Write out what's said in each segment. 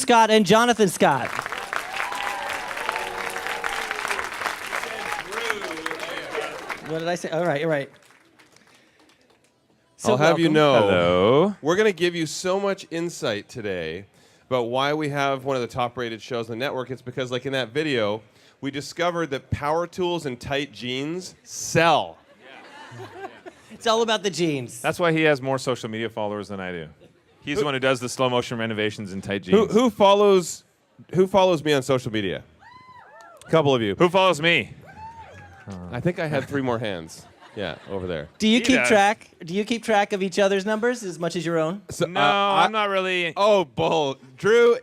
Scott and Jonathan Scott. What did I say? All right. So I'll have you welcome. know, Hello. we're going to give you so much insight today about why we have one of the top-rated shows on the network. It's because, like in that video, we discovered that power tools and tight jeans sell. It's all about the jeans. That's why he has more social media followers than I do. He's the one who does the slow motion renovations in tight jeans. Who follows me on social media? A couple of you. Who follows me? I think I had 3 more hands. Yeah, over there. Do you He keep does. track? Do you keep track of each other's numbers as much as your own? So, No, I'm not really. Oh, bull. Drew,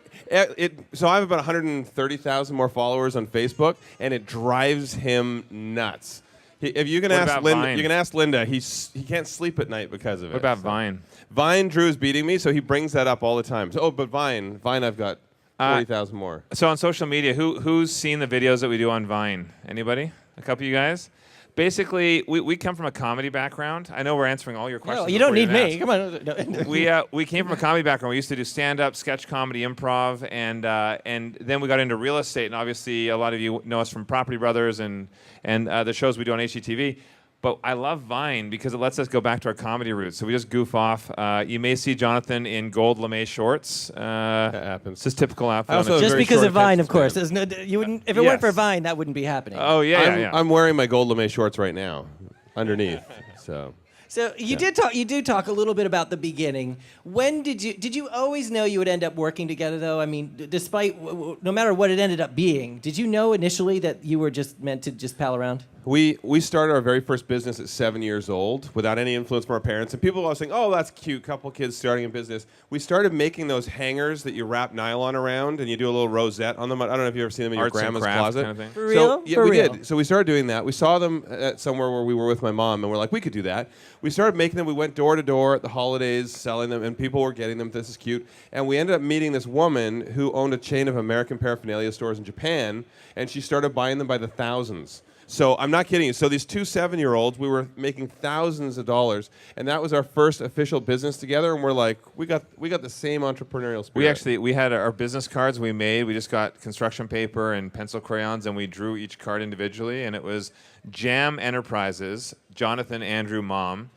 so I have about 130,000 more followers on Facebook, and it drives him nuts. If you can What ask about Linda, Vine? you can ask Linda. He can't sleep at night because of it. What about So- Vine? Vine, Drew's beating me, so he brings that up all the time. So, but Vine, I've got 40,000 more. So on social media, who's seen the videos that we do on Vine? Anybody? A couple of you guys? Basically, we come from a comedy background. I know we're answering all your questions. No, you don't before need even me. ask. Come on. We came from a comedy background. We used to do stand-up, sketch comedy, improv, and then we got into real estate. And obviously, a lot of you know us from Property Brothers and the shows we do on HGTV. But I love Vine because it lets us go back to our comedy roots. So we just goof off. You may see Jonathan in gold lame shorts. That happens. It's just typical outfit. I also on a- have Just very because short of Vine, of attention course. span. There's no, you wouldn't. If it weren't for Yes. Vine, that wouldn't be happening. Oh yeah. I'm wearing my gold lame shorts right now, underneath. So. So you did talk. You do talk a little bit about the beginning. When did you always know you would end up working together? Though I mean, despite no matter what it ended up being, did you know initially that you were just meant to just pal around? We started our very first business at 7 years old without any influence from our parents. And people were always saying, oh, that's cute, couple kids starting a business. We started making those hangers that you wrap nylon around and you do a little rosette on them. I don't know if you've ever seen them in Arts your and grandma's crafts closet. kind of thing. For real? So, yeah, For we real? did. So we started doing that. We saw them at somewhere where we were with my mom, and we're like, we could do that. We started making them. We went door to door at the holidays selling them, and people were getting them. This is cute. And we ended up meeting this woman who owned a chain of American paraphernalia stores in Japan, and she started buying them by the thousands. So I'm not kidding you. So these 2 7-year-olds, we were making thousands of dollars, and that was our first official business together. And we're like, we got the same entrepreneurial spirit. We had our business cards we made. We just got construction paper and pencil crayons, and we drew each card individually. And it was Jam Enterprises, Jonathan, Andrew, Mom.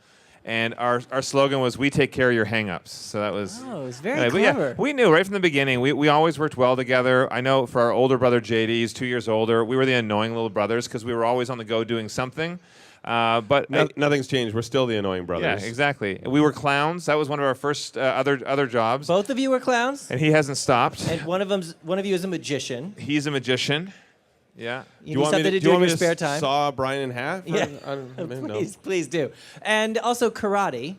And our slogan was, we take care of your hang-ups. So that was... Oh, it's very but yeah, clever. we knew right from the beginning. We always worked well together. I know for our older brother, JD, he's 2 years older. We were the annoying little brothers because we were always on the go doing something. Nothing's changed. We're still the annoying brothers. Yeah, exactly. We were clowns. That was one of our first other jobs. Both of you were clowns, And he hasn't stopped. and one of you is a magician. He's a magician. Yeah. You need something to do in your spare time. Saw Brian in half? Yeah, I don't know. please do. And also karate.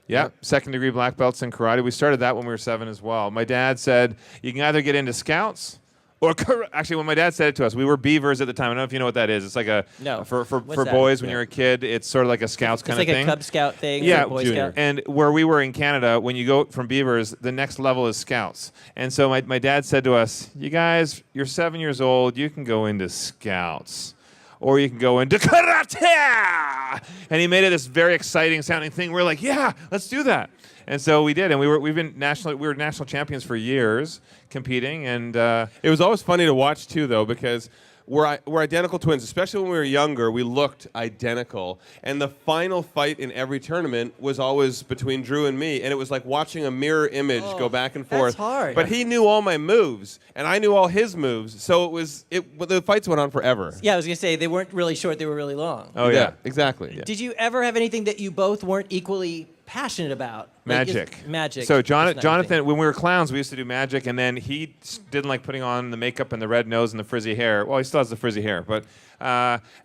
Yeah, second-degree black belts in karate. We started that when we were 7 as well. My dad said, you can either get into scouts or actually, when my dad said it to us, we were beavers at the time. I don't know if you know what that is. It's like No. for What's that? boys when Yeah. you're a kid, it's sort of like a scouts It's kind like of thing. a Cub Scout thing. Yeah, or a Boy junior. Scout. And where we were in Canada, when you go from beavers, the next level is scouts. And so my dad said to us, you guys, you're 7 years old, you can go into scouts. Or you can go into karate! And he made it this very exciting sounding thing. We're like, yeah, let's do that. And so we did, and we were national champions for years competing, and It was always funny to watch too, though, because we're identical twins. Especially when we were younger, we looked identical. And the final fight in every tournament was always between Drew and me, and it was like watching a mirror image go back and forth. that's hard. But he knew all my moves, and I knew all his moves. So the fights went on forever. Yeah, I was gonna say they weren't really short; they were really long. oh yeah. exactly. Did you ever have anything that you both weren't equally passionate about? Like, Magic. Magic. So is not your Jonathan, thing. when we were clowns, we used to do magic, and then he didn't like putting on the makeup and the red nose and the frizzy hair. Well, he still has the frizzy hair, but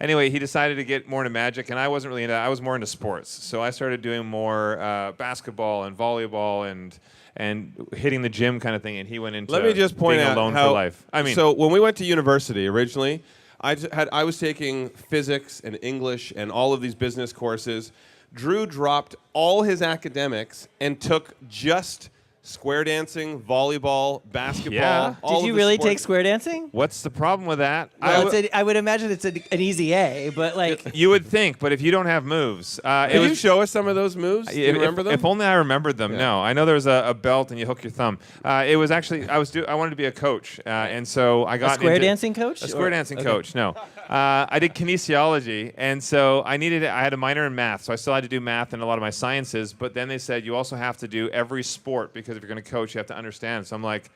anyway, he decided to get more into magic, and I wasn't really into that. I was more into sports. So I started doing more basketball and volleyball and hitting the gym kind of thing, and he went into Let me just point being out alone how, for life. I mean, so when we went to university originally, I was taking physics and English and all of these business courses. Drew dropped all his academics and took just square dancing, volleyball, basketball. Yeah. all Did of you the really sports. take square dancing? What's the problem with that? I would imagine it's an easy A, but like, You would think, but if you don't have moves, Can you show us some of those moves? Do you If- remember them? If only I remembered them. Yeah. No, I know there was a belt and you hook your thumb. It was actually I wanted to be a coach, and so I got square into dancing coach? A square Or- dancing okay. coach. No, I did kinesiology, and so I had a minor in math, so I still had to do math and a lot of my sciences. But then they said you also have to do every sport because if you're going to coach, you have to understand. So I'm like,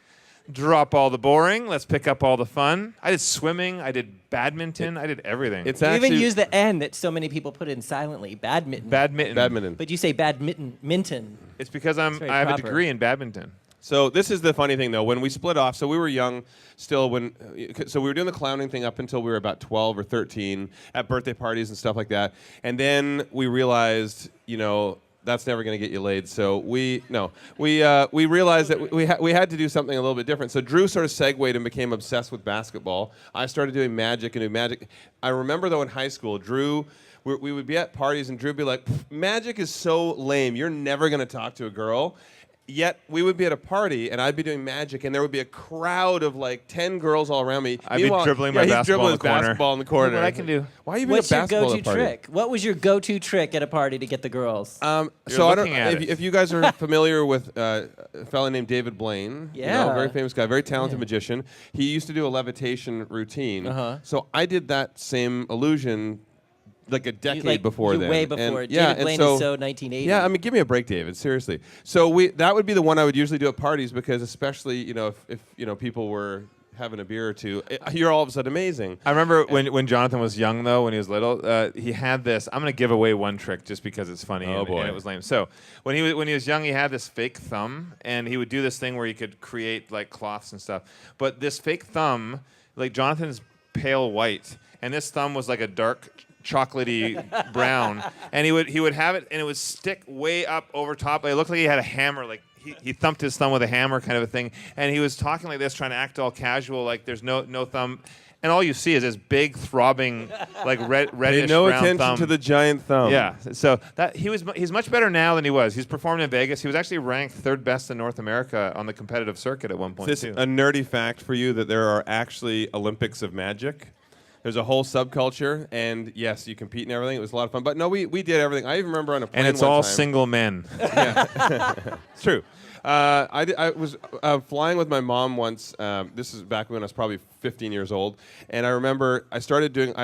drop all the boring. Let's pick up all the fun. I did swimming. I did badminton. I did everything. It's You actually even use the N that so many people put in silently. Badminton. badminton. But you say badminton. Minton. It's because I very have a proper. degree in badminton. So this is the funny thing, though. When we split off, so we were young still. So we were doing the clowning thing up until we were about 12 or 13 at birthday parties and stuff like that. And then we realized, that's never going to get you laid. So we realized that we had to do something a little bit different. So Drew sort of segued and became obsessed with basketball. I started doing magic and doing magic. I remember though in high school, Drew. We would be at parties and Drew would be like, "Magic is so lame. You're never going to talk to a girl." Yet we would be at a party and I'd be doing magic and there would be a crowd of like 10 girls all around me. I'd be Meanwhile, dribbling my he's basketball dribbling in his the corner. basketball in the corner. Look what I can do. Why are you being What's a your basketball go-to at a party? trick? What was your go-to trick at a party to get the girls? So I don't. looking at it. If you guys are familiar with a fellow named David Blaine, Yeah. very famous guy, very talented magician. He used to do a levitation routine. Uh-huh. So I did that same illusion like a decade before you then. way before. And, David and Blaine so, is so 1980. Yeah, I mean, give me a break, David. Seriously. So that would be the one I would usually do at parties because, especially, if people were having a beer or two, you're all of a sudden amazing. I remember when Jonathan was young, though, when he was little, he had this. I'm going to give away one trick just because it's funny Oh, boy. and it was lame. So when he was young, he had this fake thumb, and he would do this thing where he could create like cloths and stuff. But this fake thumb, like Jonathan's pale white, and this thumb was like a dark chocolatey brown, and he would have it, and it would stick way up over top. It looked like he had a hammer, like he thumped his thumb with a hammer, kind of a thing. And he was talking like this, trying to act all casual, like there's no thumb. And all you see is this big throbbing, like reddish Pay no brown attention thumb. to the giant thumb. Yeah, so he's much better now than he was. He's performed in Vegas. He was actually ranked third best in North America on the competitive circuit at one point Is this too. a nerdy fact for you that there are actually Olympics of magic? There's a whole subculture, and yes, you compete and everything. It was a lot of fun. But no, we did everything. I even remember on a plane And it's one all time. single men. It's true. I was flying with my mom once. This is back when I was probably 15 years old. And I remember I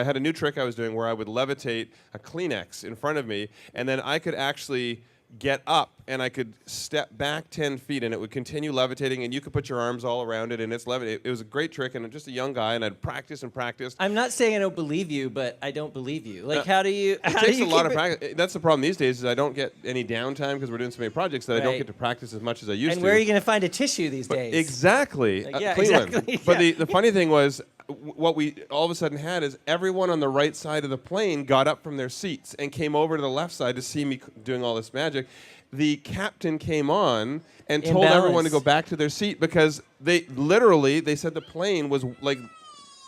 had a new trick I was doing where I would levitate a Kleenex in front of me, and then I could actually get up and I could step back 10 feet and it would continue levitating and you could put your arms all around it and it's levitating. It was a great trick and I'm just a young guy and I'd practice and practice. I'm not saying I don't believe you, but I don't believe you. Like, how do you? It takes a lot of practice. That's the problem these days is I don't get any downtime because we're doing so many projects that I don't Right. get to practice as much as I used to. And where are you going to find a tissue these days? Exactly. Like, yeah, Cleveland. exactly, But yeah. the funny thing was, what we all of a sudden had is everyone on the right side of the plane got up from their seats and came over to the left side to see me doing all this magic. The captain came on and told everyone to go back to their seat because they said the plane was like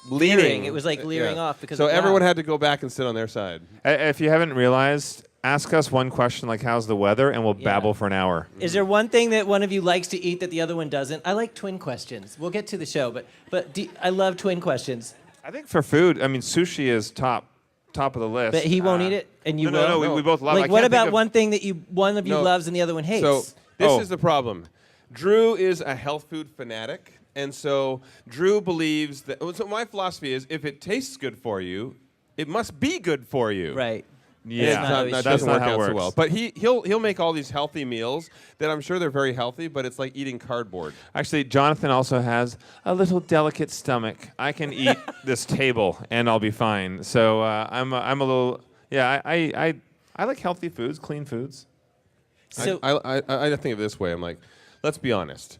leering. It was like leering off because So of everyone wow. had to go back and sit on their side. If you haven't realized, ask us one question like, how's the weather? And we'll babble for an hour. Is there one thing that one of you likes to eat that the other one doesn't? I like twin questions. We'll get to the show, but I love twin questions. I think for food, I mean, sushi is top of the list. But he won't eat it, and you no, will. we both love it. I Like, what can't think about of- one thing that one of you No. loves and the other one hates? So this Oh. is the problem. Drew is a health food fanatic, and so Drew believes that. So my philosophy is, if it tastes good for you, it must be good for you. right. Yeah, That's not how it that should doesn't not work how it out so works. well. But he'll make all these healthy meals that I'm sure they're very healthy, but it's like eating cardboard. Actually, Jonathan also has a little delicate stomach. I can eat this table and I'll be fine. So I'm a little. Yeah, I like healthy foods, clean foods. So I think of it this way. I'm like, let's be honest.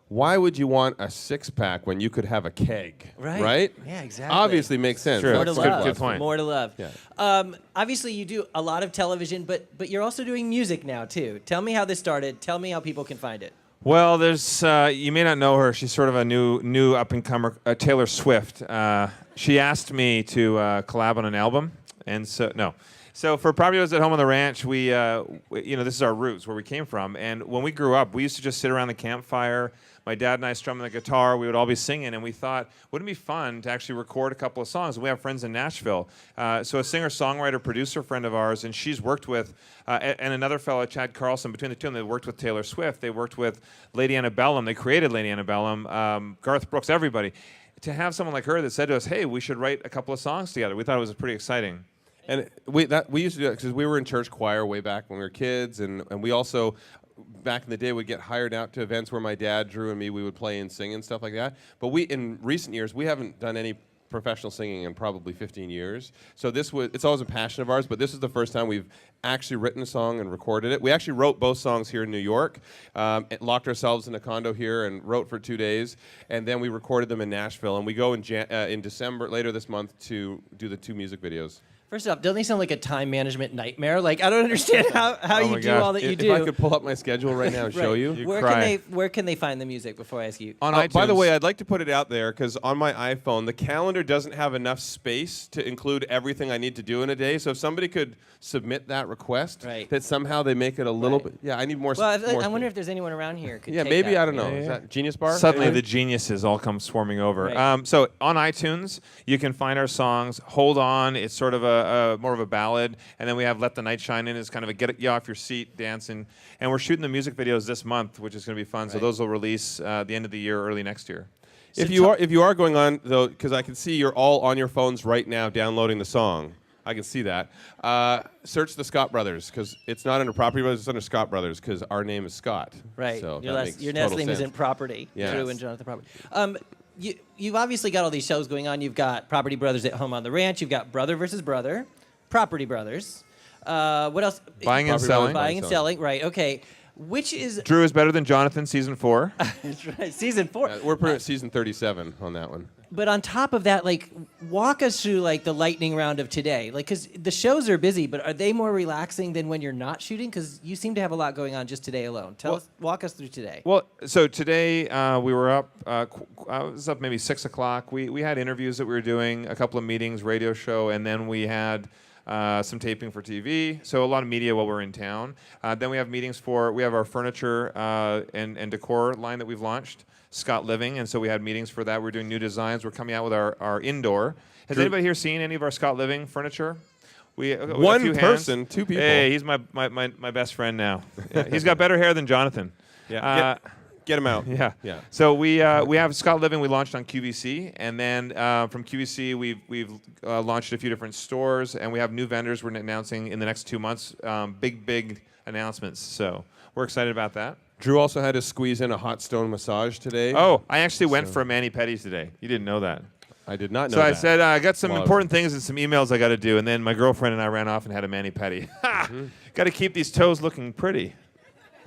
Why would you want a six-pack when you could have a keg? Right. Yeah, exactly. Obviously makes sense. True. more to That's That's good- love. good point. More to love. Yeah. Obviously, you do a lot of television, but you're also doing music now too. Tell me how this started. Tell me how people can find it. Well, there's you may not know her. She's sort of a new up and comer, Taylor Swift. She asked me to collab on an album, and so no. So for Property Brothers at Home on the Ranch, this is our roots, where we came from. And when we grew up, we used to just sit around the campfire. My dad and I strumming the guitar. We would all be singing, and we thought, wouldn't it be fun to actually record a couple of songs? We have friends in Nashville. So a singer, songwriter, producer friend of ours, and she's worked with, and another fellow, Chad Carlson, between the two of them, they worked with Taylor Swift. They worked with Lady Antebellum. They created Lady Antebellum, Garth Brooks, everybody. To have someone like her that said to us, hey, we should write a couple of songs together, we thought it was pretty exciting. And we used to do that because we were in church choir way back when we were kids, and we also, back in the day, would get hired out to events where my dad, Drew, and me, we would play and sing and stuff like that. But in recent years, we haven't done any professional singing in probably 15 years. So it's always a passion of ours, but this is the first time we've actually written a song and recorded it. We actually wrote both songs here in New York, locked ourselves in a condo here and wrote for 2 days, and then we recorded them in Nashville. And we go in December, later this month, to do the 2 music videos. First off, doesn't he sound like a time management nightmare? Like, I don't understand how Oh you my do gosh. all that you If do. I could pull up my schedule right now and show Right. you. You Where cry. can they find the music before I ask you? On By the iTunes. way, I'd like to put it out there because on my iPhone, the calendar doesn't have enough space to include everything I need to do in a day. So if somebody could submit that request, Right. that somehow they make it a little Right. bit. Yeah, I need more. Well, more I wonder space. if there's anyone around here who could Yeah, take maybe that. I don't know. Yeah, Is yeah. that Genius Bar? Suddenly, Anybody? the geniuses all come swarming over. Right. So on iTunes, you can find our songs. Hold On, it's sort of a more of a ballad, and then we have Let the Night Shine In, it's kind of a get you off your seat dancing. And we're shooting the music videos this month, which is going to be fun. So Right. those will release the end of the year, early next year. If you are going on though, because I can see you're all on your phones right now downloading the song. I can see that. Search the Scott Brothers because it's not under Property Brothers; it's under Scott Brothers because our name is Scott. Right. So your that makes your total last name sense. isn't Property. Yes. Drew and Jonathan Property. You've obviously got all these shows going on. You've got Property Brothers at Home on the Ranch. You've got Brother versus Brother, Property Brothers. What else? Buying and Property selling. Brothers. Buying and selling. Right. Okay. Which is Drew is better than Jonathan, season 4. that's right, season 4. We're pretty at season 37 on that one. But on top of that, like, walk us through like the lightning round of today. Like, because the shows are busy, but are they more relaxing than when you're not shooting? Because you seem to have a lot going on just today alone. Walk us through today. Well, so today we were up. I was up maybe 6 o'clock. We had interviews that we were doing, a couple of meetings, radio show, and then we had some taping for TV. So a lot of media while we're in town. Then we have meetings we have our furniture and decor line that we've launched, Scott Living, and so we had meetings for that. We're doing new designs. We're coming out with our indoor. Has anybody here seen any of our Scott Living furniture? We a One few person, hands. 2 people. Hey, he's my best friend now. Yeah, he's got better hair than Jonathan. Yeah. Get him out. Yeah. Yeah. So we have Scott Living. We launched on QVC, and then from QVC we've launched a few different stores, and we have new vendors we're announcing in the next 2 months. Big announcements. So we're excited about that. Drew also had to squeeze in a hot stone massage today. Oh, I actually went for a mani-pedi today. You didn't know that. I did not know So that. I said I got some Wow. important things and some emails I got to do, and then my girlfriend and I ran off and had a mani-pedi. Got to keep these toes looking pretty.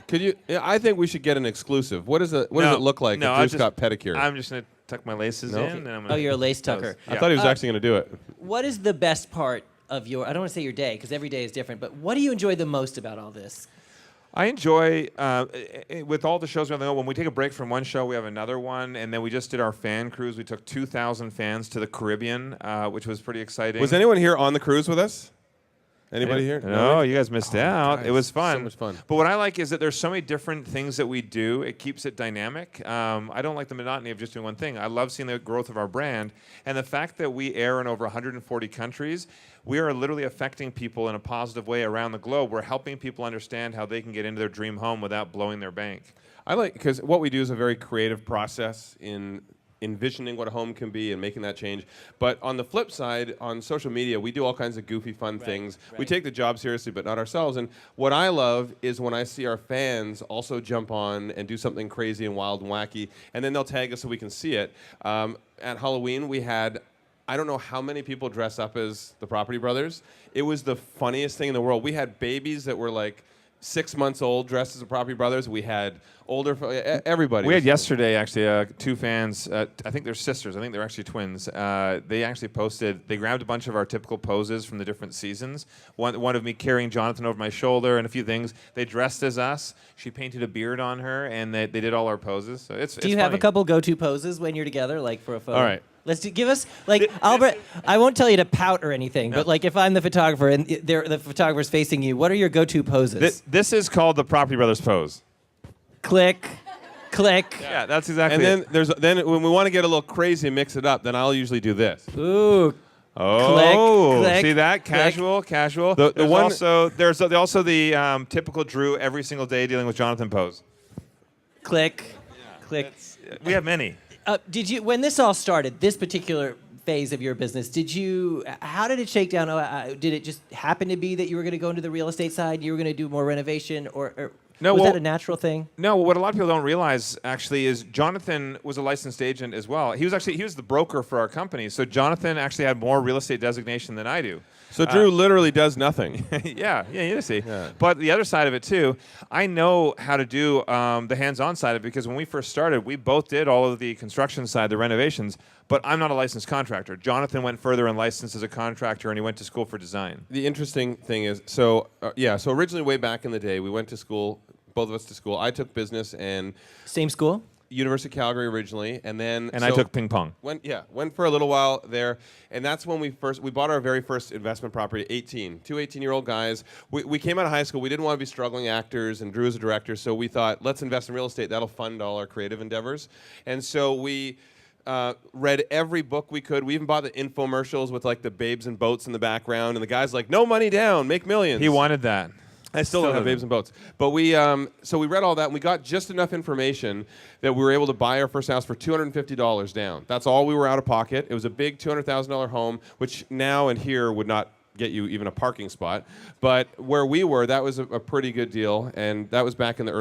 Could you? Yeah, I think we should get an exclusive. What does it look like No, if I Drew's got pedicure? I'm just gonna tuck my laces No? in. And I'm gonna Oh, you're a lace toes. tucker. I thought he was actually going to do it. What is the best part of I don't want to say your day, because every day is different, but what do you enjoy the most about all this? I enjoy, with all the shows around the world, when we take a break from one show, we have another one, and then we just did our fan cruise. We took 2,000 fans to the Caribbean, which was pretty exciting. Was anyone here on the cruise with us? Anybody here? No, you guys missed out. guys, It was fun. so much fun. But what I like is that there's so many different things that we do. It keeps it dynamic. I don't like the monotony of just doing one thing. I love seeing the growth of our brand. And the fact that we air in over 140 countries, we are literally affecting people in a positive way around the globe. We're helping people understand how they can get into their dream home without blowing their bank. I like because what we do is a very creative process in envisioning what a home can be and making that change. But on the flip side, on social media, we do all kinds of goofy, fun things. We right. take the job seriously, but not ourselves. And what I love is when I see our fans also jump on and do something crazy and wild and wacky, and then they'll tag us so we can see it. At Halloween, we had, I don't know how many people dress up as the Property Brothers. It was the funniest thing in the world. We had babies that were like 6 months old dressed as the Property Brothers. We had older, everybody. We had yesterday, actually, 2 fans. I think they're sisters. I think they're actually twins. They actually posted, they grabbed a bunch of our typical poses from the different seasons. One of me carrying Jonathan over my shoulder and a few things. They dressed as us. She painted a beard on her, and they did all our poses. So it's Do you have a funny. couple go-to poses when you're together, like for a photo? All right. Give us like Albert. I won't tell you to pout or anything, but like if I'm the photographer and the photographer's facing you, what are your go-to poses? This is called the Property Brothers pose. Click, click. Yeah, that's exactly And it. then when we want to get a little crazy and mix it up, then I'll usually do this. Ooh. Oh, click, see that? click. Casual. The There's one- there's also the typical Drew every single day dealing with Jonathan pose. Click, click. We have many. Did you, when this all started, this particular phase of your business, how did it shake down? Did it just happen to be that you were going to go into the real estate side, you were going to do more renovation, or No, was well- that a natural thing? No, what a lot of people don't realize actually is Jonathan was a licensed agent as well. He was the broker for our company. So Jonathan actually had more real estate designation than I do. So Drew literally does nothing. yeah, you see. Yeah. But the other side of it too, I know how to do the hands-on side of it because when we first started, we both did all of the construction side, the renovations. But I'm not a licensed contractor. Jonathan went further and licensed as a contractor, and he went to school for design. The interesting thing is, so originally way back in the day, we went to school, both of us to school. I took business and Same school? University of Calgary originally, and then And I took ping pong. went for a little while there, and that's when we bought our very first investment property at 18. Two 18-year-old guys. We came out of high school. We didn't want to be struggling actors, and Drew was a director, so we thought, let's invest in real estate. That'll fund all our creative endeavors. And so we read every book we could. We even bought the infomercials with like the babes and boats in the background, and the guy's like, no money down, make millions. He wanted that. I still don't have babes and boats. But so we read all that, and we got just enough information that we were able to buy our first house for $250 down. That's all we were out of pocket. It was a big $200,000 home, which now and here would not get you even a parking spot. But where we were, that was a pretty good deal, and that was back in the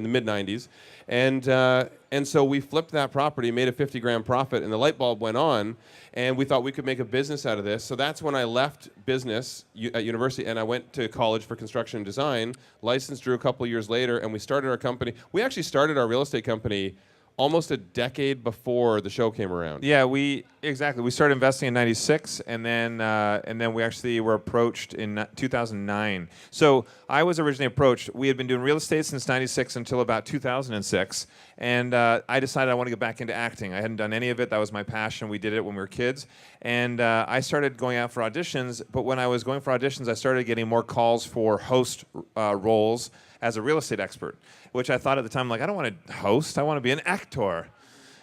mid 90s. And so we flipped that property, made a 50 grand profit, and the light bulb went on, and we thought we could make a business out of this. So that's when I left business at university, and I went to college for construction and design, licensed Drew a couple years later, and we started our company. We actually started our real estate company almost a decade before the show came around. Yeah, we started investing in '96, and then we actually were approached in 2009. So I was originally approached. We had been doing real estate since '96 until about 2006, and I decided I want to get back into acting. I hadn't done any of it. That was my passion. We did it when we were kids, and I started going out for auditions. But when I was going for auditions, I started getting more calls for host roles as a real estate expert, which I thought at the time, like, I don't want to host, I want to be an actor.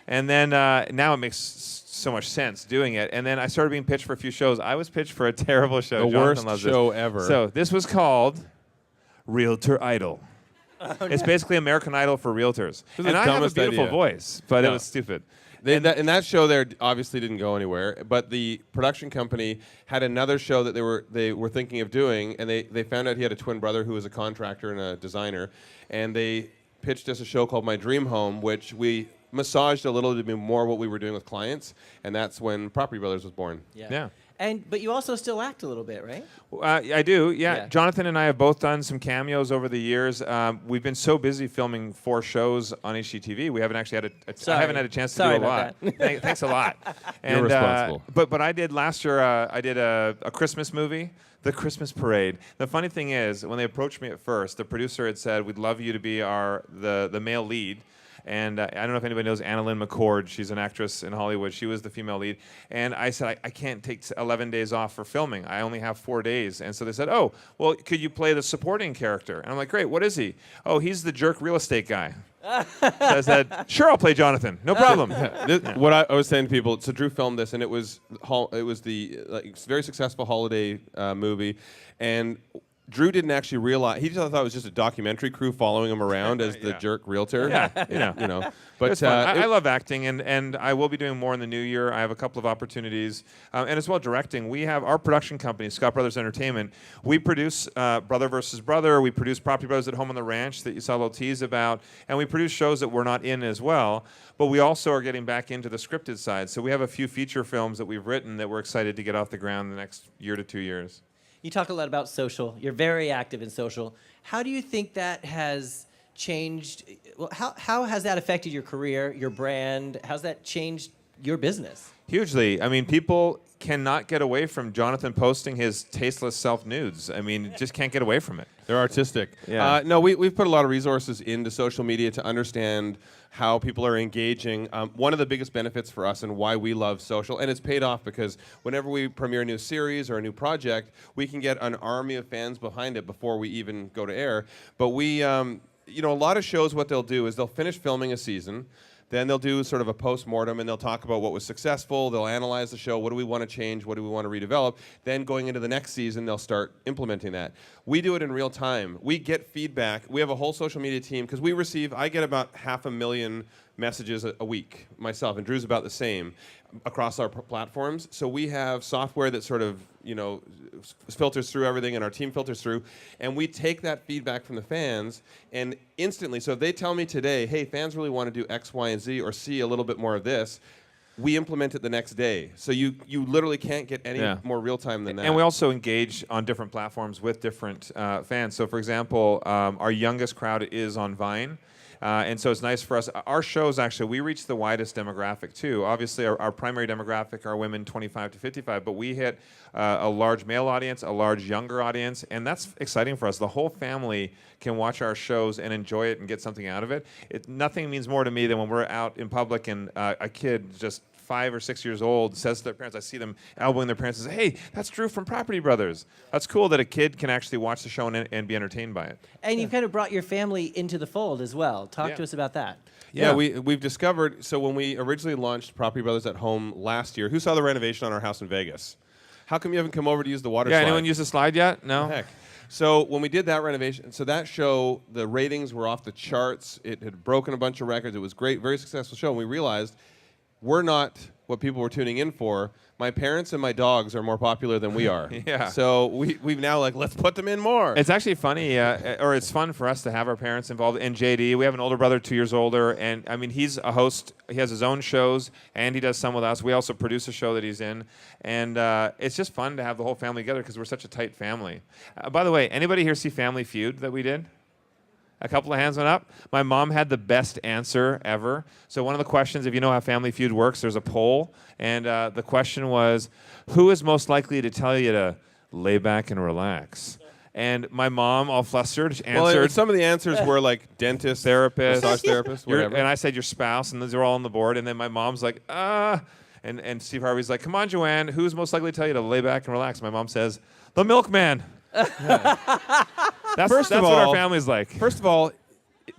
And then now it makes so much sense doing it. And then I started being pitched for a few shows. I was pitched for a terrible show. The Jonathan worst loves this. show ever. So this was called Realtor Idol. It's basically American Idol for realtors. This is And the I have a dumbest beautiful idea. voice, but it No. was stupid. And that show there obviously didn't go anywhere. But the production company had another show that they were thinking of doing, and they found out he had a twin brother who was a contractor and a designer, and they pitched us a show called My Dream Home, which we massaged a little to be more what we were doing with clients, and that's when Property Brothers was born. Yeah. But you also still act a little bit, right? I do, yeah. Yeah. Jonathan and I have both done some cameos over the years. We've been so busy filming 4 shows on HGTV, we haven't actually had I haven't had a chance to Sorry do a lot. about that. Thanks a lot. You're responsible. But I did last year. I did a Christmas movie, The Christmas Parade. The funny thing is, when they approached me at first, the producer had said, "We'd love you to be the male lead." And I don't know if anybody knows Anna Lynn McCord. She's an actress in Hollywood. She was the female lead. And I said, I can't take 11 days off for filming. I only have 4 days. And so they said, oh, well, could you play the supporting character? And I'm like, great, what is he? Oh, he's the jerk real estate guy. So I said, sure, I'll play Jonathan. No problem. What I was saying to people, so Drew filmed this, and it was the very successful holiday movie, and Drew didn't actually realize. He just thought it was just a documentary crew following him around as the jerk realtor. Yeah, you know. But It's fun. I love acting, and I will be doing more in the new year. I have a couple of opportunities, and as well directing. We have our production company, Scott Brothers Entertainment. We produce Brother versus Brother. We produce Property Brothers at Home on the Ranch that you saw a little tease about, and we produce shows that we're not in as well. But we also are getting back into the scripted side. So we have a few feature films that we've written that we're excited to get off the ground in the next year to 2 years. You talk a lot about social. You're very active in social. How do you think that has changed? Well, how has that affected your career, your brand? How's that changed your business. Hugely. I mean, people cannot get away from Jonathan posting his tasteless self nudes. I mean, just can't get away from it. They're artistic. Yeah. No, we've put a lot of resources into social media to understand how people are engaging. One of the biggest benefits for us and why we love social, and it's paid off because whenever we premiere a new series or a new project, we can get an army of fans behind it before we even go to air. But we, a lot of shows, what they'll do is they'll finish filming a season. Then they'll do sort of a post-mortem, and they'll talk about what was successful. They'll analyze the show. What do we want to change? What do we want to redevelop? Then going into the next season, they'll start implementing that. We do it in real time. We get feedback. We have a whole social media team because I get about 500,000 messages a week myself, and Drew's about the same across our platforms. So we have software that sort of, filters through everything, and our team filters through, and we take that feedback from the fans and instantly, so if they tell me today, hey, fans really want to do X, Y, and Z or see a little bit more of this, we implement it the next day. So you literally can't get any more real time than that. And we also engage on different platforms with different fans. So, for example, our youngest crowd is on Vine. And so it's nice for us. Our shows, actually, we reach the widest demographic, too. Obviously, our primary demographic are women 25 to 55, but we hit a large male audience, a large younger audience, and that's exciting for us. The whole family can watch our shows and enjoy it and get something out of it. Nothing means more to me than when we're out in public and a kid just 5 or 6 years old says to their parents, I see them elbowing their parents and say, hey, that's Drew from Property Brothers. That's cool that a kid can actually watch the show and be entertained by it. And you've kind of brought your family into the fold as well. Talk to us about that. Yeah, we've discovered, so when we originally launched Property Brothers at Home last year, who saw the renovation on our house in Vegas? How come you haven't come over to use the water slide? Yeah, anyone use the slide yet? No? Heck. So when we did that renovation, so that show, the ratings were off the charts. It had broken a bunch of records. It was great, very successful show. And we realized we're not what people were tuning in for. My parents and my dogs are more popular than we are. Yeah. So we've now let's put them in more. It's actually funny, or it's fun for us to have our parents involved. And JD, we have an older brother, 2 years older, and I mean, he's a host. He has his own shows, and he does some with us. We also produce a show that he's in, and it's just fun to have the whole family together because we're such a tight family. By the way, anybody here see Family Feud that we did? A couple of hands went up. My mom had the best answer ever. So one of the questions, if you know how Family Feud works, there's a poll. And the question was, who is most likely to tell you to lay back and relax? And my mom, all flustered, answered. Well, some of the answers were like dentist, therapist, massage therapist, whatever. And I said your spouse, and those are all on the board. And then my mom's like, And Steve Harvey's like, come on, Joanne, who's most likely to tell you to lay back and relax? My mom says, the milkman. That's what our family's like. First of all,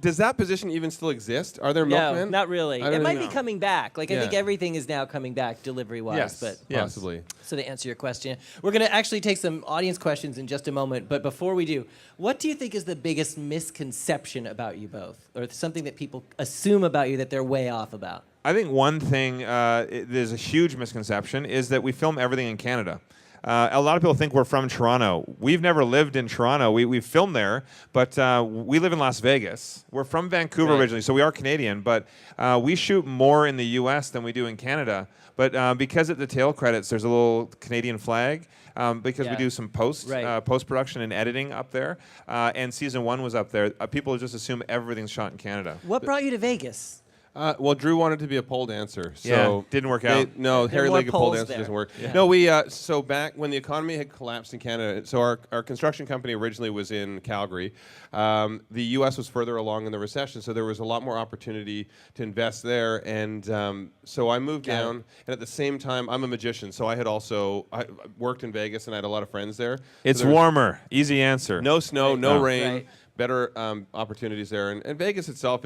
does that position even still exist? Are there milkmen? No, not really. I don't It might know. be coming back. I Yeah. think everything is now coming back delivery-wise. Yes. But Yes. Possibly. So to answer your question, we're going to actually take some audience questions in just a moment. But before we do, what do you think is the biggest misconception about you both? Or something that people assume about you that they're way off about? I think one thing there's a huge misconception is that we film everything in Canada. A lot of people think we're from Toronto. We've never lived in Toronto. We filmed there, but we live in Las Vegas. We're from Vancouver originally, so we are Canadian, but we shoot more in the U.S. than we do in Canada. But because at the tail credits, there's a little Canadian flag, because we do some post-production and editing up there, and season 1 was up there. People just assume everything's shot in Canada. What brought you to Vegas? Well, Drew wanted to be a pole dancer, so Yeah, didn't work out. No, There are hairy more legged pole poles dancer there. doesn't work. Yeah. No, so back when the economy had collapsed in Canada, so our construction company originally was in Calgary. The U.S. was further along in the recession, so there was a lot more opportunity to invest there, and so I moved down. And at the same time, I'm a magician, so I worked in Vegas, and I had a lot of friends there. It's So there was warmer. Easy answer. no snow, no rain. Right. Better opportunities there. And Vegas itself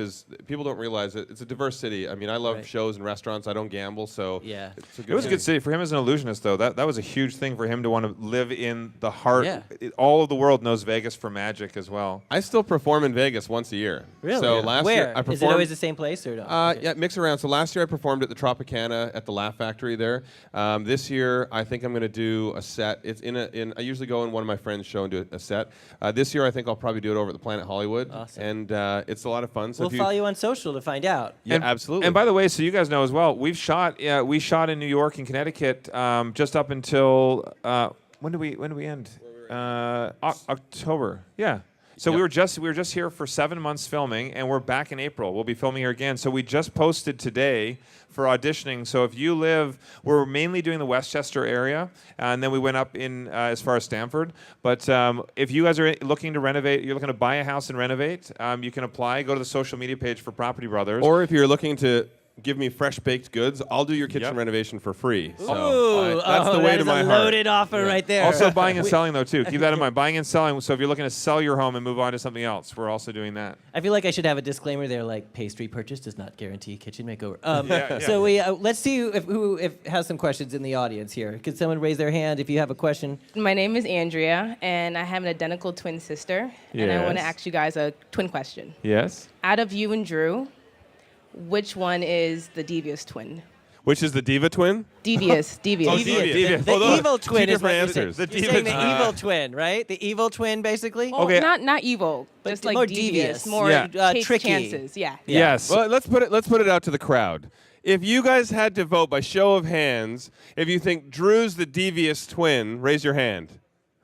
people don't realize it. It's a diverse city. I mean, I love shows and restaurants. I don't gamble, so Yeah. it's a good It was a city. good city for him as an illusionist, though. That was a huge thing for him to want to live in the heart. Yeah. All of the world knows Vegas for magic as well. I still perform in Vegas once a year. Really? So last Where? year I Is performed. it always the same place or no? Yeah, mix around. So last year I performed at the Tropicana at the Laugh Factory there. This year I think I'm going to do a set. It's I usually go in one of my friends' show and do a set. This year I think I'll probably do it over at the Planet Hollywood. Awesome. And it's a lot of fun. So We'll follow you on social to find out. Yeah, absolutely. And by the way, so you guys know as well, we shot in New York and Connecticut just up until when do we end? October. Yeah. So Yep. we were just here for 7 months filming, and we're back in April. We'll be filming here again. So we just posted today for auditioning. So if you live, we're mainly doing the Westchester area, and then we went up in as far as Stamford. But if you guys are looking to renovate, you're looking to buy a house and renovate, you can apply. Go to the social media page for Property Brothers. Or if you're looking to give me fresh baked goods, I'll do your kitchen Yep. renovation for free. So Ooh, that's the way that to is my a heart. loaded offer right there. Also buying and selling though too. Keep that in mind. Buying and selling. So if you're looking to sell your home and move on to something else, we're also doing that. I feel like I should have a disclaimer there, like pastry purchase does not guarantee kitchen makeover. Yeah. So let's see who has some questions in the audience here. Could someone raise their hand if you have a question? My name is Andrea, and I have an identical twin sister. And I want to Yes. ask you guys a twin question. Yes. Out of you and Drew, which one is the devious twin? Which is the diva twin? Devious. Devious. The Oh, those- evil two twin is different what you're saying. answers. The You're saying the diva- evil twin, right? The evil twin, basically. Well, Okay. not evil, But just like more devious, devious. more Yeah. takes Tricky. chances. Yeah. Yes. Well, let's put it out to the crowd. If you guys had to vote by show of hands, if you think Drew's the devious twin, raise your hand.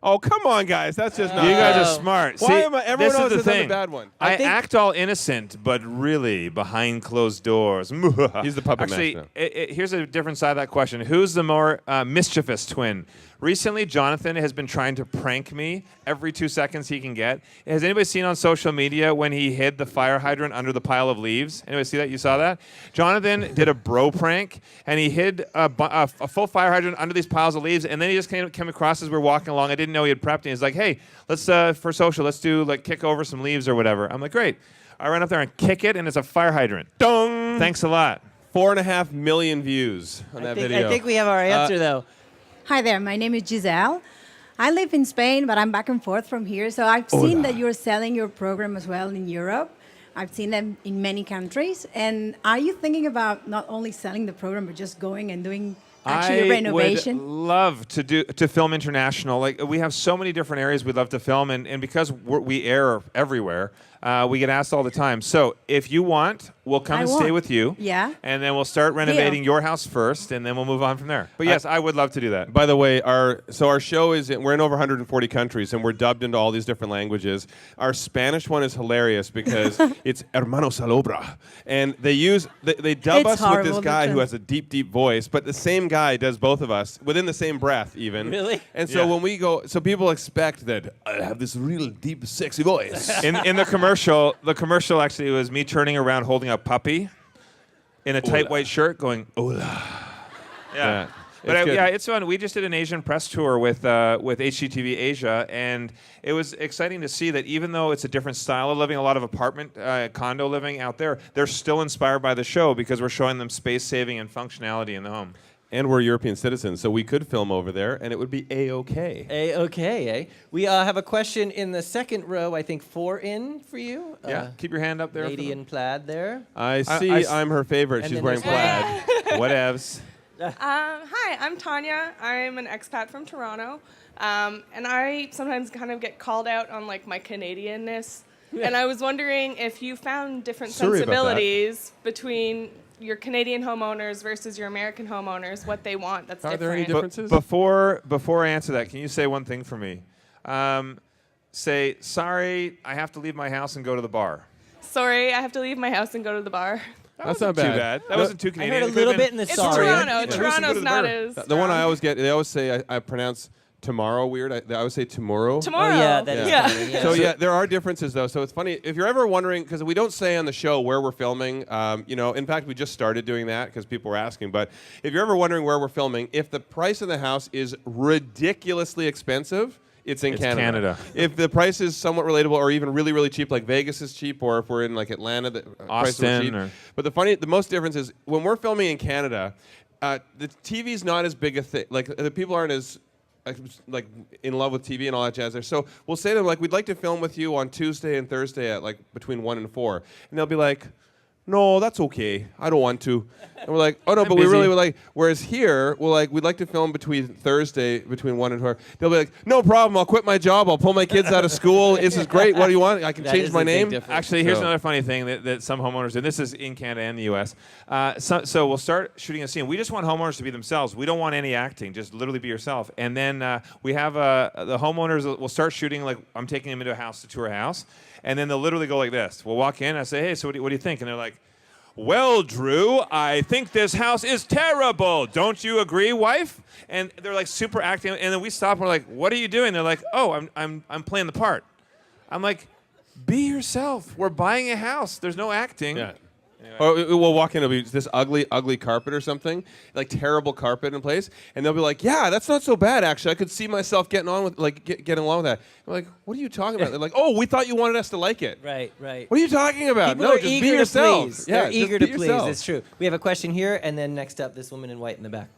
Oh, come on, guys. That's just not You guys fair. are smart. Why See, am I- everyone this always is the says I'm the thing. bad one. I, think- act all innocent, but really behind closed doors. He's the puppet Actually, master. here's a different side of that question. Who's the more mischievous twin? Recently, Jonathan has been trying to prank me every 2 seconds he can get. Has anybody seen on social media when he hid the fire hydrant under the pile of leaves? Anybody see that? You saw that? Jonathan did a bro prank, and he hid a full fire hydrant under these piles of leaves, and then he just came across as we were walking along. I didn't know he had prepped, and he's like, hey, let's, for social, let's do, like, kick over some leaves or whatever. I'm like, great. I run up there and kick it, and it's a fire hydrant. Dong! Thanks a lot. 4.5 million views on that video. I think we have our answer, though. Hi there, my name is Giselle. I live in Spain, but I'm back and forth from here. So I've seen that you're selling your program as well in Europe. I've seen them in many countries. And are you thinking about not only selling the program, but just going and doing actually a renovation? I would love to film international. Like we have so many different areas we'd love to film, and because we air everywhere, we get asked all the time. So if you want, we'll come I and stay want. with you. Yeah. And then we'll start renovating your house first, and then we'll move on from there. But yes, I would love to do that. By the way, our show we're in over 140 countries and we're dubbed into all these different languages. Our Spanish one is hilarious because it's Hermano Salobra, and they dub It's us with horrible, this guy the who has a deep, deep voice, but the same guy does both of us within the same breath, even. Really? And so Yeah. when we go, so people expect that I have this real deep, sexy voice. In the commercial actually was me turning around holding a puppy in a tight Hola. white shirt going, hola. Yeah. But It's good. it's fun. We just did an Asian press tour with HGTV Asia, and it was exciting to see that even though it's a different style of living, a lot of apartment, condo living out there, they're still inspired by the show because we're showing them space saving and functionality in the home. And we're European citizens, so we could film over there, and it would be A-OK. Okay, eh? We have a question in the second row, I think 4 in for you. Yeah, keep your hand up there. Lady in plaid there. I see I s- I'm her favorite. And She's then wearing there's- plaid. Whatevs. Hi, I'm Tanya. I'm an expat from Toronto, and I sometimes kind of get called out on like my Canadianness. And I was wondering if you found different Sorry about that. sensibilities between your Canadian homeowners versus your American homeowners, what they want that's Are there different. any differences? Before I answer that, can you say one thing for me? Say, sorry, I have to leave my house and go to the bar. Sorry, I have to leave my house and go to the bar. That's not Too bad. bad. That wasn't too I Canadian. heard a It could've little been- bit in the It's sorry. Toronto. Yeah. Toronto's not as The one I strong. always get, they always say I pronounce tomorrow weird. I always say tomorrow. Tomorrow. Oh, yeah, that is Yeah. funny, yeah. So yeah, there are differences though. So it's funny if you're ever wondering because we don't say on the show where we're filming. In fact, we just started doing that because people were asking. But if you're ever wondering where we're filming, if the price of the house is ridiculously expensive, it's in It's Canada. Canada. If the price is somewhat relatable or even really, really cheap, like Vegas is cheap, or if we're in like Atlanta, the prices are Austin cheap. or- But the most difference is when we're filming in Canada, the TV's not as big a thing. Like the people aren't as like in love with TV and all that jazz there. So we'll say to them like, we'd like to film with you on Tuesday and Thursday at like between 1 and 4, and they'll be like, no, that's okay. I don't want to. And we're like, oh no, I'm but we busy. really would like. Whereas here, we're like, we'd like to film between Thursday, between 1 and 4. They'll be like, no problem. I'll quit my job. I'll pull my kids out of school. This is great. What do you want? I can That change is my a big name. difference. Actually, here's So- another funny thing that some homeowners do. This is in Canada and the U.S. So we'll start shooting a scene. We just want homeowners to be themselves. We don't want any acting. Just literally be yourself. And then we have the homeowners will start shooting like I'm taking them into a house to tour a house. And then they'll literally go like this. We'll walk in. I say, hey, so what do you think? And they're like, well, Drew, I think this house is terrible. Don't you agree, wife? And they're like super acting. And then we stop. And we're like, what are you doing? They're like, oh, I'm playing the part. I'm like, be yourself. We're buying a house. There's no acting. Yeah. Or we'll walk in, it'll be this ugly carpet or something, like terrible carpet in place, and they'll be like, "Yeah, that's not so bad actually. I could see myself getting on with getting along with that." I'm like, "What are you talking about?" They're like, "Oh, we thought you wanted us to like it." Right, right. What are you talking about? People No, are just eager be yourself. to please. Yeah, They're just eager be to please. yourself. It's true. We have a question here, and then next up, this woman in white in the back.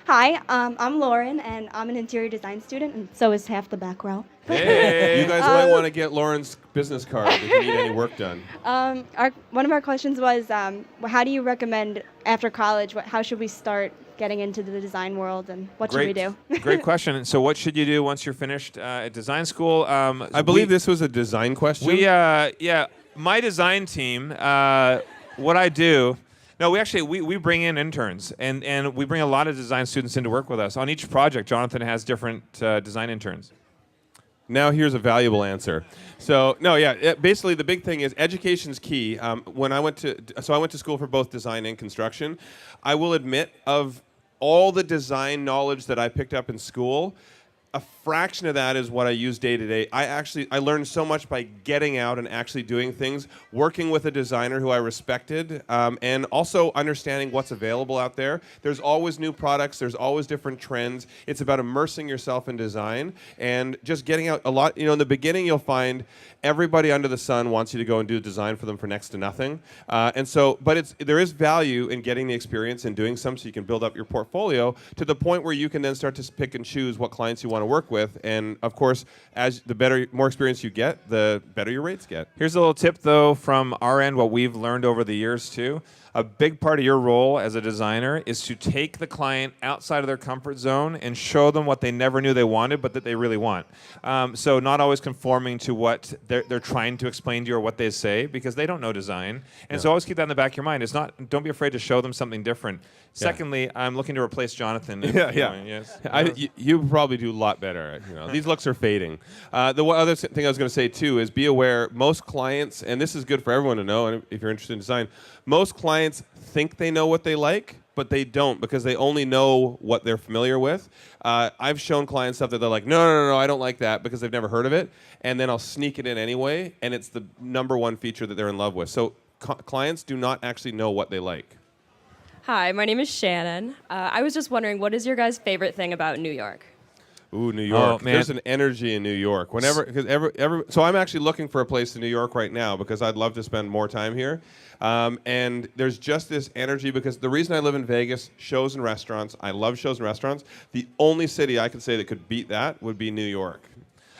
Hi, I'm Lauren, and I'm an interior design student, and so is half the back row. Hey. You guys might want to get Lauren's business card if you need any work done. One of our questions was, how do you recommend after college? How should we start getting into the design world, and what should we do? Great question. So what should you do once you're finished at design school? I believe this was a design question. My design team, what I do, no, we bring in interns, and we bring a lot of design students in to work with us. On each project, Jonathan has different design interns. Now here's a valuable answer. So basically the big thing is education's key. When I went to school for both design and construction. I will admit, of all the design knowledge that I picked up in school, a fraction of that is what I use day to day. I learned so much by getting out and actually doing things, working with a designer who I respected, and also understanding what's available out there. There's always new products. There's always different trends. It's about immersing yourself in design and just getting out a lot. In the beginning, you'll find everybody under the sun wants you to go and do design for them for next to nothing. But there is value in getting the experience and doing some so you can build up your portfolio to the point where you can then start to pick and choose what clients you want to work with. And of course, as the more experience you get, the better your rates get. Here's a little tip, though, from our end, what we've learned over the years, too. A big part of your role as a designer is to take the client outside of their comfort zone and show them what they never knew they wanted, but that they really want. So not always conforming to what they're trying to explain to you or what they say, because they don't know design. And so always keep that in the back of your mind. Don't be afraid to show them something different. Secondly, I'm looking to replace Jonathan. Yes. You probably do a lot better. These looks are fading. The one other thing I was going to say too is be aware. Most clients, and this is good for everyone to know, and if you're interested in design, most clients think they know what they like, but they don't, because they only know what they're familiar with. I've shown clients stuff that they're like, no, I don't like that, because they've never heard of it, and then I'll sneak it in anyway, and it's the number one feature that they're in love with. So clients do not actually know what they like. Hi, my name is Shannon. I was just wondering, what is your guys' favorite thing about New York? Ooh, New York. Oh, man. There's an energy in New York. So I'm actually looking for a place in New York right now because I'd love to spend more time here. And there's just this energy because the reason I live in Vegas, shows and restaurants. I love shows and restaurants. The only city I could say that could beat that would be New York.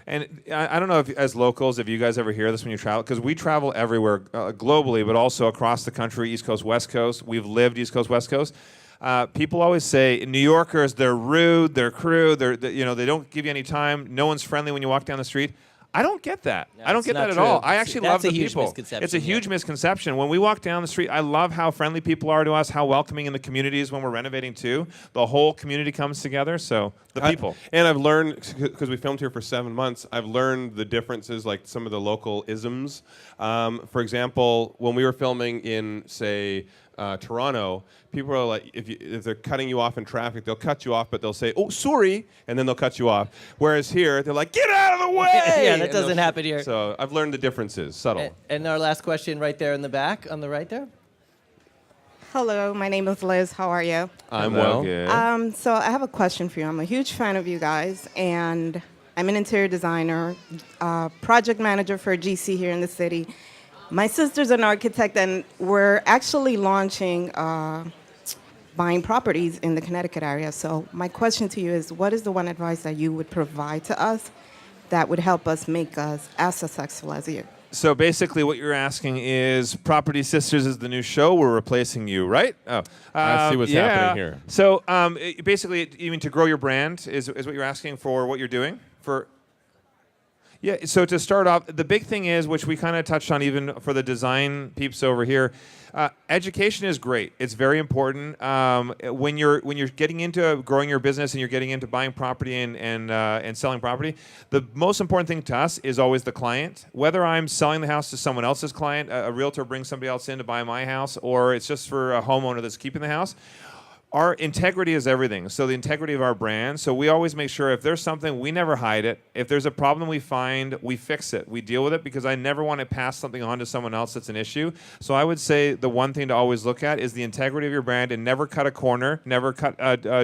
And I don't know if, as locals, if you guys ever hear this when you travel, because we travel everywhere globally, but also across the country, East Coast, West Coast. We've lived East Coast, West Coast. People always say New Yorkers, they're rude, they're crude, they don't give you any time. No one's friendly when you walk down the street. I don't get that. No, I don't it's get not that at true. all. I actually love That's a the huge people. misconception, It's a huge misconception. When we walk down the street, I love how friendly people are to us, how welcoming in the communities when we're renovating too. The whole community comes together. So the people. And I've learned, because we filmed here for 7 months, I've learned the differences, like some of the local isms. For example, when we were filming in, say, Toronto, people are like, if they're cutting you off in traffic, they'll cut you off, but they'll say, "Oh, sorry," and then they'll cut you off. Whereas here, they're like, "Get out of the way!" Yeah, that And doesn't they'll- happen here. So I've learned the differences, subtle. And our last question right there in the back, on the right there. Hello, my name is Liz. How are you? I'm Hello, well. good. So I have a question for you. I'm a huge fan of you guys, and I'm an interior designer, project manager for a GC here in the city. My sister's an architect, and we're actually launching buying properties in the Connecticut area. So my question to you is, what is the one advice that you would provide to us that would help us make us as successful as you? So basically, what you're asking is, Property Sisters is the new show. We're replacing you, right? Oh, I see what's happening here. So basically, even to grow your brand is what you're asking for. What you're doing for. Yeah. So to start off, the big thing is, which we kind of touched on, even for the design peeps over here. Education is great. It's very important. When you're getting into growing your business and you're getting into buying property and selling property, the most important thing to us is always the client. Whether I'm selling the house to someone else's client, a realtor brings somebody else in to buy my house, or it's just for a homeowner that's keeping the house. Our integrity is everything. So the integrity of our brand. So we always make sure if there's something, we never hide it. If there's a problem we find, we fix it. We deal with it, because I never want to pass something on to someone else that's an issue. So I would say the one thing to always look at is the integrity of your brand, and never cut a corner, never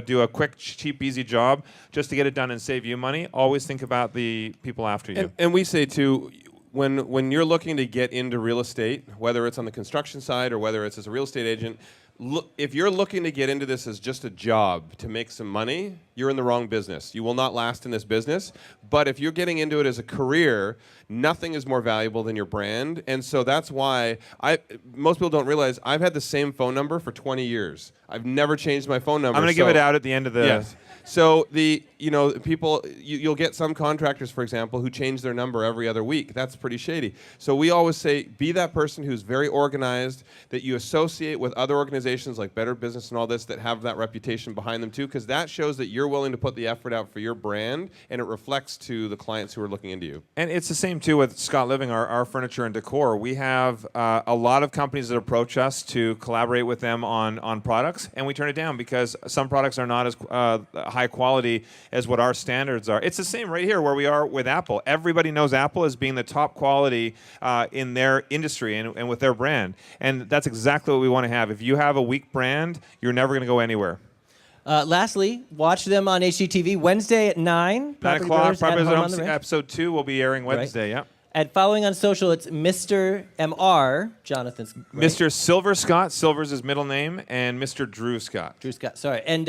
do a quick, cheap, easy job just to get it done and save you money. Always think about the people after you. And we say too, when you're looking to get into real estate, whether it's on the construction side or whether it's as a real estate agent, if you're looking to get into this as just a job to make some money, you're in the wrong business. You will not last in this business. But if you're getting into it as a career, nothing is more valuable than your brand. And so that's why most people don't realize I've had the same phone number for 20 years. I've never changed my phone number. I'm going to give it out at the end of the... Yes. So people, you'll get some contractors, for example, who change their number every other week. That's pretty shady. So we always say, be that person who's very organized, that you associate with other organizations like Better Business and all this that have that reputation behind them too, because that shows that you're willing to put the effort out for your brand, and it reflects to the clients who are looking into you. And it's the same too with Scott Living, our furniture and decor. We have a lot of companies that approach us to collaborate with them on products, and we turn it down because some products are not as high quality as what our standards are. It's the same right here where we are with Apple. Everybody knows Apple as being the top quality in their industry and with their brand. And that's exactly what we want to have. If you have a weak brand, you're never going to go anywhere. Lastly, watch them on HGTV Wednesday at 9. 9 Property o'clock, Brothers at Property Home on Brothers the Ranch. episode 2 will be airing Wednesday, yeah. And following on social, it's Mr. MR, Jonathan's. Right? Mr. Silver Scott, Silver's his middle name, and Mr. Drew Scott. Drew Scott, sorry. And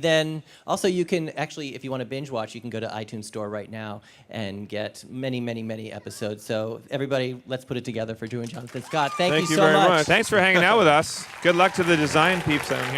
then also you can actually, if you want to binge watch, you can go to iTunes Store right now and get many, many, many episodes. So everybody, let's put it together for Drew and Jonathan Scott. Thank you so very much. Thanks for hanging out with us. Good luck to the design peeps out here.